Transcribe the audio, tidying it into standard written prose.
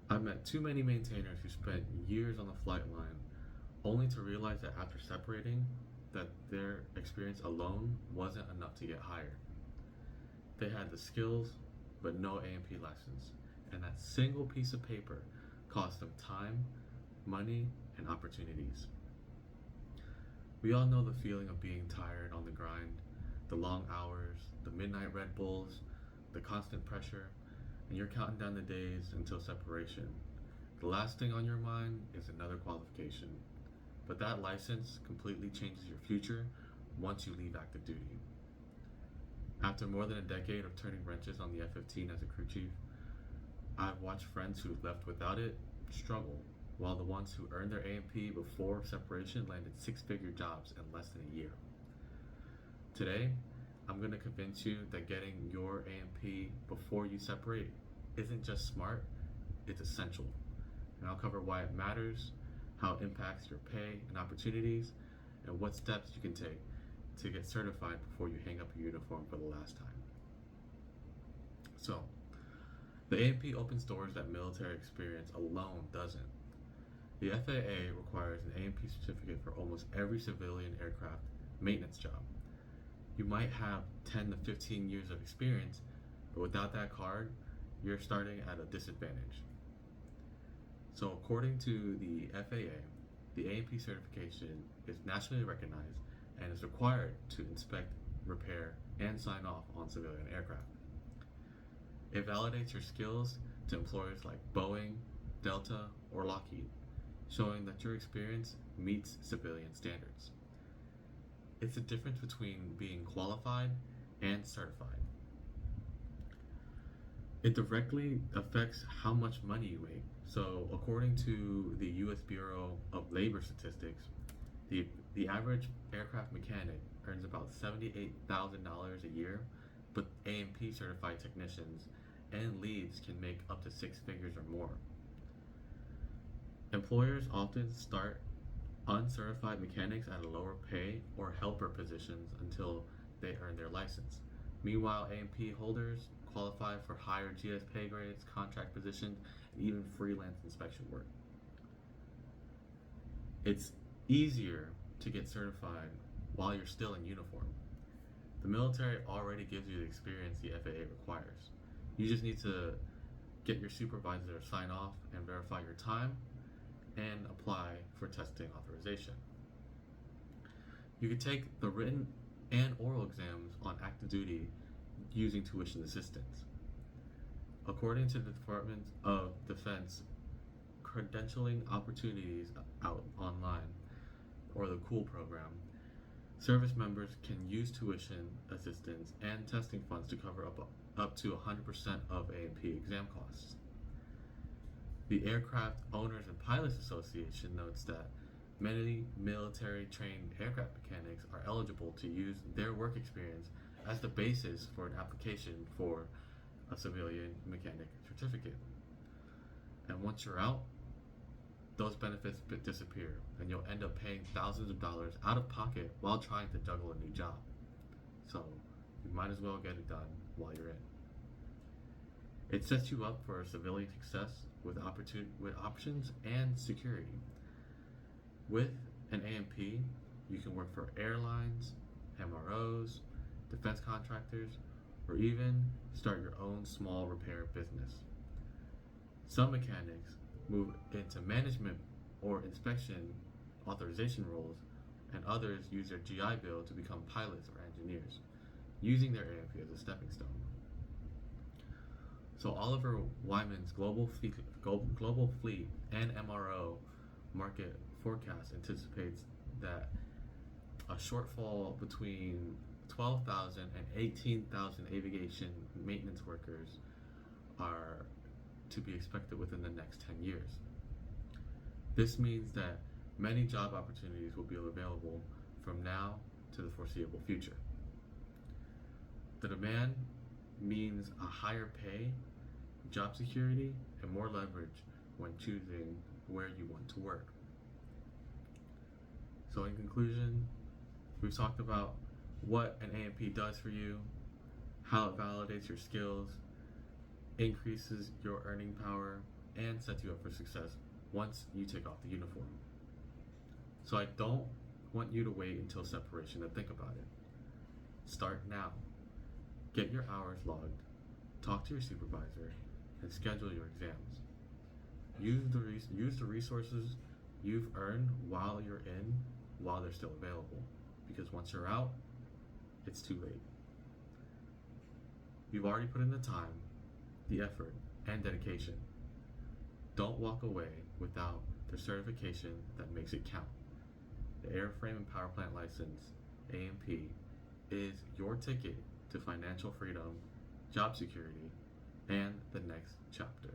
I've met too many maintainers who spent years on the flight line only to realize that after separating, that their experience alone wasn't enough to get hired. They had the skills, but no A&P license, and that single piece of paper cost them time, money, and opportunities. We all know the feeling of being tired on the grind, the long hours, the midnight Red Bulls, the constant pressure, and you're counting down the days until separation. The last thing on your mind is another qualification, but that license completely changes your future once you leave active duty. After more than a decade of turning wrenches on the F-15 as a crew chief, I've watched friends who left without it struggle, while the ones who earned their A&P before separation landed six-figure jobs in less than a year. Today, I'm going to convince you that getting your A&P before you separate isn't just smart, it's essential. And I'll cover why it matters, how it impacts your pay and opportunities, and what steps you can take to get certified before you hang up your uniform for the last time. So, the A&P opens doors that military experience alone doesn't. The FAA requires an A&P certificate for almost every civilian aircraft maintenance job. You might have 10 to 15 years of experience, but without that card, you're starting at a disadvantage. So according to the FAA, the A&P certification is nationally recognized and is required to inspect, repair, and sign off on civilian aircraft. It validates your skills to employers like Boeing, Delta, or Lockheed, showing that your experience meets civilian standards. It's the difference between being qualified and certified. It directly affects how much money you make. So, according to the U.S. Bureau of Labor Statistics, the average aircraft mechanic earns about $78,000 a year, but A&P certified technicians and leads can make up to six figures or more. Employers often start uncertified mechanics at a lower pay or helper positions until they earn their license. Meanwhile, A&P holders qualify for higher GS pay grades, contract positions, and even freelance inspection work. It's easier to get certified while you're still in uniform. The military already gives you the experience the FAA requires. You just need to get your supervisor to sign off and verify your time and apply for testing authorization. You can take the written and oral exams on active duty using tuition assistance. According to the Department of Defense credentialing opportunities out online, or the COOL program, service members can use tuition assistance and testing funds to cover up to 100% of A&P exam costs. The Aircraft Owners and Pilots Association notes that many military trained aircraft mechanics are eligible to use their work experience as the basis for an application for a civilian mechanic certificate. And once you're out, those benefits disappear, and you'll end up paying thousands of dollars out of pocket while trying to juggle a new job. So you might as well get it done while you're in. It sets you up for civilian success with options and security. With an A&P, you can work for airlines, MROs, defense contractors, or even start your own small repair business. Some mechanics move into management or inspection authorization roles, and others use their GI Bill to become pilots or engineers, using their A&P as a stepping stone. So Oliver Wyman's global fleet and MRO market forecast anticipates that a shortfall between 12,000 and 18,000 aviation maintenance workers are to be expected within the next 10 years. This means that many job opportunities will be available from now to the foreseeable future. The demand means a higher pay, job security, and more leverage when choosing where you want to work. So in conclusion, we've talked about what an A&P does for you, how it validates your skills, increases your earning power, and sets you up for success once you take off the uniform. So I don't want you to wait until separation to think about it. Start now. Get your hours logged, talk to your supervisor, and schedule your exams. Use the resources you've earned while you're in, while they're still available. Because once you're out, it's too late. You've already put in the time, the effort, and dedication. Don't walk away without the certification that makes it count. The Airframe and Power Plant License, AMP, is your ticket to financial freedom, job security, and the next chapter.